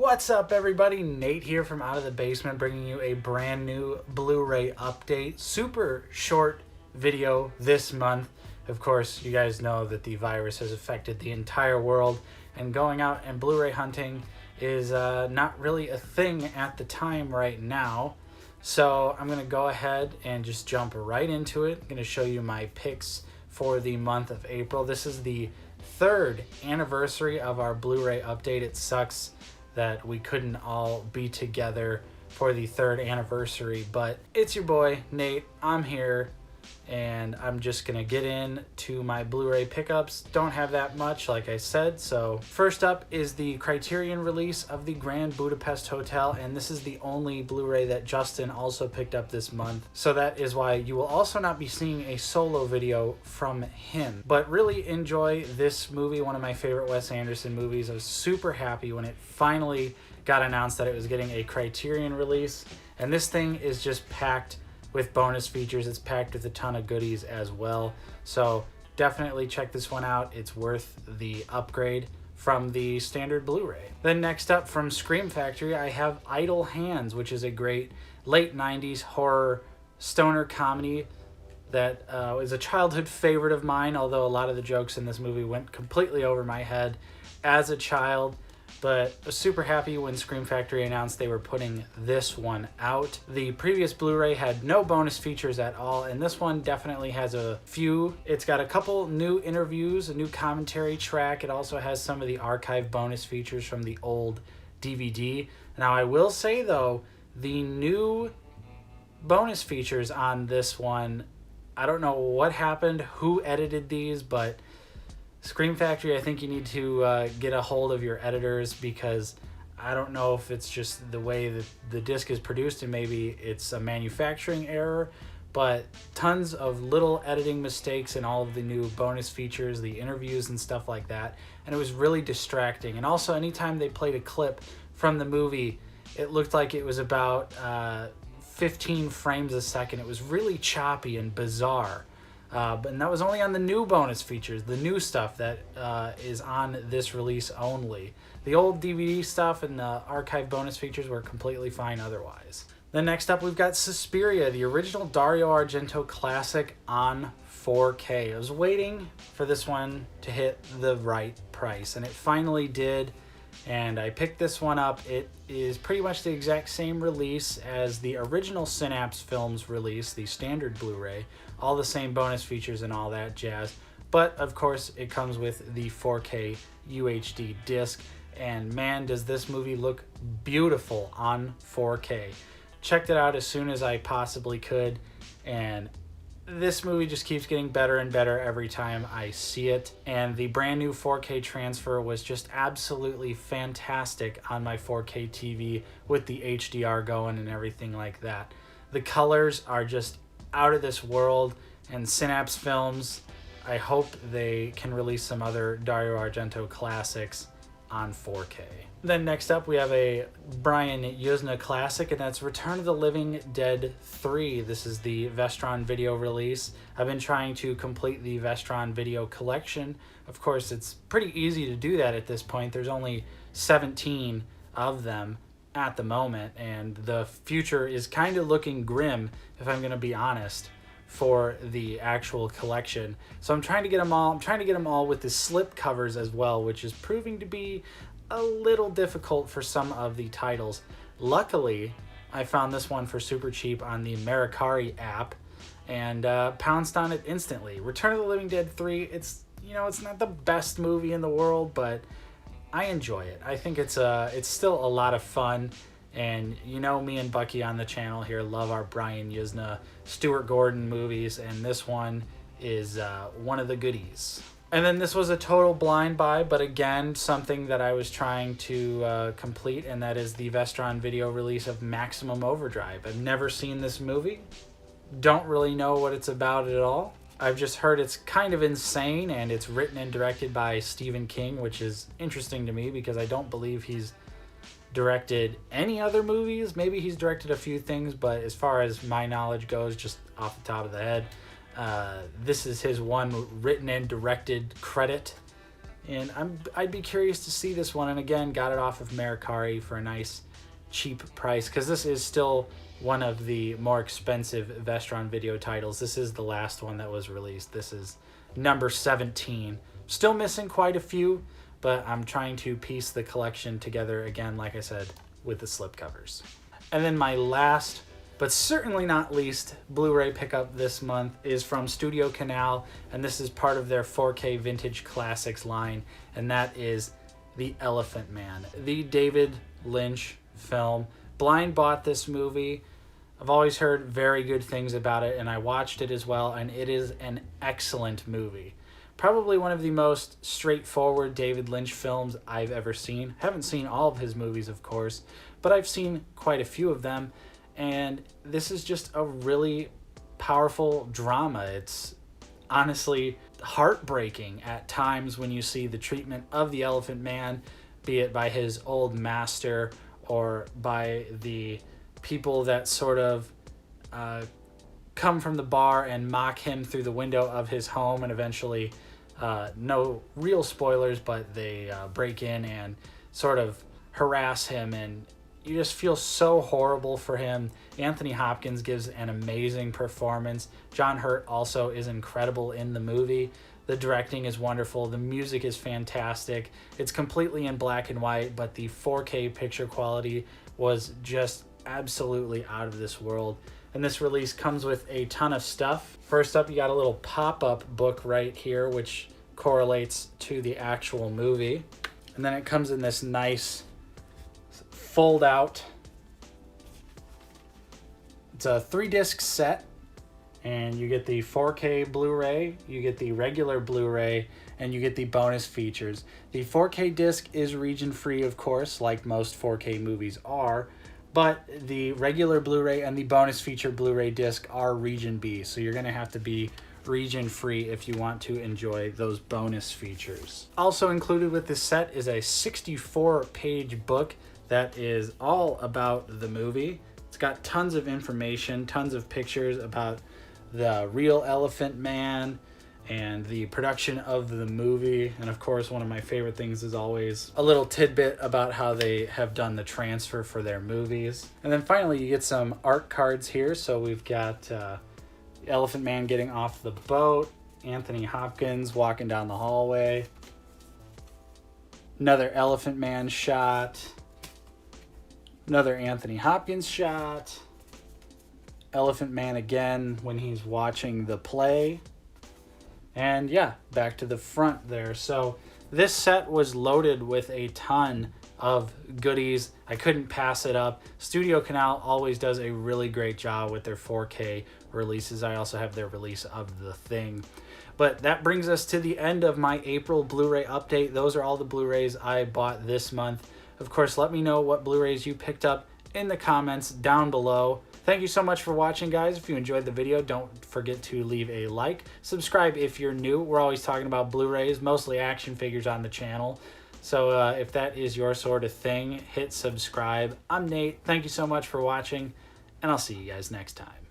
What's up, everybody? Nate here from Out of the Basement, bringing you a brand new Blu-ray update. Super short video this month. Of course, you guys know that the virus has affected the entire world, and going out and Blu-ray hunting is not really a thing at the time right now. So I'm going to go ahead and just jump right into it. I'm going to show you my picks for the month of April. This is the third anniversary of our Blu-ray update. It sucks that we couldn't all be together for the third anniversary, but it's your boy Nate. I'm here and I'm just gonna get into my Blu-ray pickups. Don't have that much, like I said. So first up is the Criterion release of the Grand Budapest Hotel, and this is the only Blu-ray that Justin also picked up this month, so that is why you will also not be seeing a solo video from him. But really enjoy this movie, one of my favorite Wes Anderson movies. I was super happy when it finally got announced that it was getting a Criterion release, and this thing is just packed with bonus features. It's packed with a ton of goodies as well. So definitely check this one out. It's worth the upgrade from the standard Blu-ray. Then next up from Scream Factory, I have Idle Hands, which is a great late 90s horror stoner comedy that was a childhood favorite of mine, although a lot of the jokes in this movie went completely over my head as a child. But I was super happy when Scream Factory announced they were putting this one out. The previous Blu-ray had no bonus features at all, and this one definitely has a few. It's got a couple new interviews, a new commentary track. It also has some of the archive bonus features from the old DVD. Now, I will say, though, the new bonus features on this one, I don't know what happened, who edited these, but Scream Factory, I think you need to get a hold of your editors, because I don't know if it's just the way that the disc is produced and maybe it's a manufacturing error, but tons of little editing mistakes in all of the new bonus features, the interviews and stuff like that, and it was really distracting. And also, anytime they played a clip from the movie, it looked like it was about 15 frames a second. It was really choppy and bizarre. And that was only on the new bonus features, the new stuff that is on this release only. The old DVD stuff and the archive bonus features were completely fine otherwise. Then next up, we've got Suspiria, the original Dario Argento classic on 4K. I was waiting for this one to hit the right price, and it finally did. And I picked this one up. It is pretty much the exact same release as the original Synapse Films release, the standard Blu-ray. All the same bonus features and all that jazz. But, of course, it comes with the 4K UHD disc. And man, does this movie look beautiful on 4K. Checked it out as soon as I possibly could, and this movie just keeps getting better and better every time I see it. And the brand new 4K transfer was just absolutely fantastic on my 4K TV with the HDR going and everything like that. The colors are just out of this world, and Synapse Films, I hope they can release some other Dario Argento classics on 4K. Then next up, we have a Brian Yuzna classic, and that's Return of the Living Dead 3. This is the Vestron video release. I've been trying to complete the Vestron video collection. Of course, it's pretty easy to do that at this point. There's only 17 of them at the moment, and the future is kind of looking grim, if I'm going to be honest, for the actual collection. So I'm trying to get them all. I'm trying to get them all with the slip covers as well, which is proving to be a little difficult for some of the titles. Luckily, I found this one for super cheap on the Mercari app and pounced on it instantly. Return of the Living Dead 3, it's not the best movie in the world, but I enjoy it. I think it's still a lot of fun, and me and Bucky on the channel here love our Brian Yuzna, Stuart Gordon movies, and this one is one of the goodies. And then this was a total blind buy, but again, something that I was trying to complete, and that is the Vestron video release of Maximum Overdrive. I've never seen this movie. Don't really know what it's about at all. I've just heard it's kind of insane, and it's written and directed by Stephen King, which is interesting to me because I don't believe he's directed any other movies. Maybe he's directed a few things, but as far as my knowledge goes, just off the top of the head, this is his one written and directed credit, And I'd be curious to see this one. And again, got it off of Mercari for a nice cheap price, because this is still one of the more expensive Vestron video titles. This is the last one that was released. This is number 17. Still missing quite a few, but I'm trying to piece the collection together again, like I said, with the slipcovers. And then my last, but certainly not least, Blu-ray pickup this month is from Studio Canal, and this is part of their 4K Vintage Classics line, and that is The Elephant Man, the David Lynch film. Blind bought this movie. I've always heard very good things about it, and I watched it as well, and it is an excellent movie. Probably one of the most straightforward David Lynch films I've ever seen. Haven't seen all of his movies, of course, but I've seen quite a few of them, and this is just a really powerful drama. It's honestly heartbreaking at times when you see the treatment of the Elephant Man, be it by his old master or by the people that sort of come from the bar and mock him through the window of his home, and eventually, no real spoilers, but they break in and sort of harass him, and you just feel so horrible for him. Anthony Hopkins gives an amazing performance. John Hurt also is incredible in the movie. The directing is wonderful. The music is fantastic. It's completely in black and white, but the 4K picture quality was just absolutely out of this world. And this release comes with a ton of stuff. First up, you got a little pop-up book right here, which correlates to the actual movie. And then it comes in this nice fold-out. It's a 3-disc set. And you get the 4K Blu-ray, you get the regular Blu-ray, and you get the bonus features. The 4K disc is region-free, of course, like most 4K movies are, but the regular Blu-ray and the bonus feature Blu-ray disc are region B, so you're going to have to be region-free if you want to enjoy those bonus features. Also included with this set is a 64-page book that is all about the movie. It's got tons of information, tons of pictures about the real Elephant Man and the production of the movie. And of course, one of my favorite things is always a little tidbit about how they have done the transfer for their movies. And then finally, you get some art cards here. So we've got Elephant Man getting off the boat, Anthony Hopkins walking down the hallway, another Elephant Man shot, another Anthony Hopkins shot, Elephant Man again when he's watching the play. And yeah, back to the front there. So this set was loaded with a ton of goodies. I couldn't pass it up. Studio Canal always does a really great job with their 4K releases. I also have their release of The Thing. But that brings us to the end of my April Blu-ray update. Those are all the Blu-rays I bought this month. Of course, let me know what Blu-rays you picked up in the comments down below. Thank you so much for watching, guys. If you enjoyed the video, don't forget to leave a like. Subscribe if you're new. We're always talking about Blu-rays, mostly action figures on the channel. So if that is your sort of thing, hit subscribe. I'm Nate. Thank you so much for watching, and I'll see you guys next time.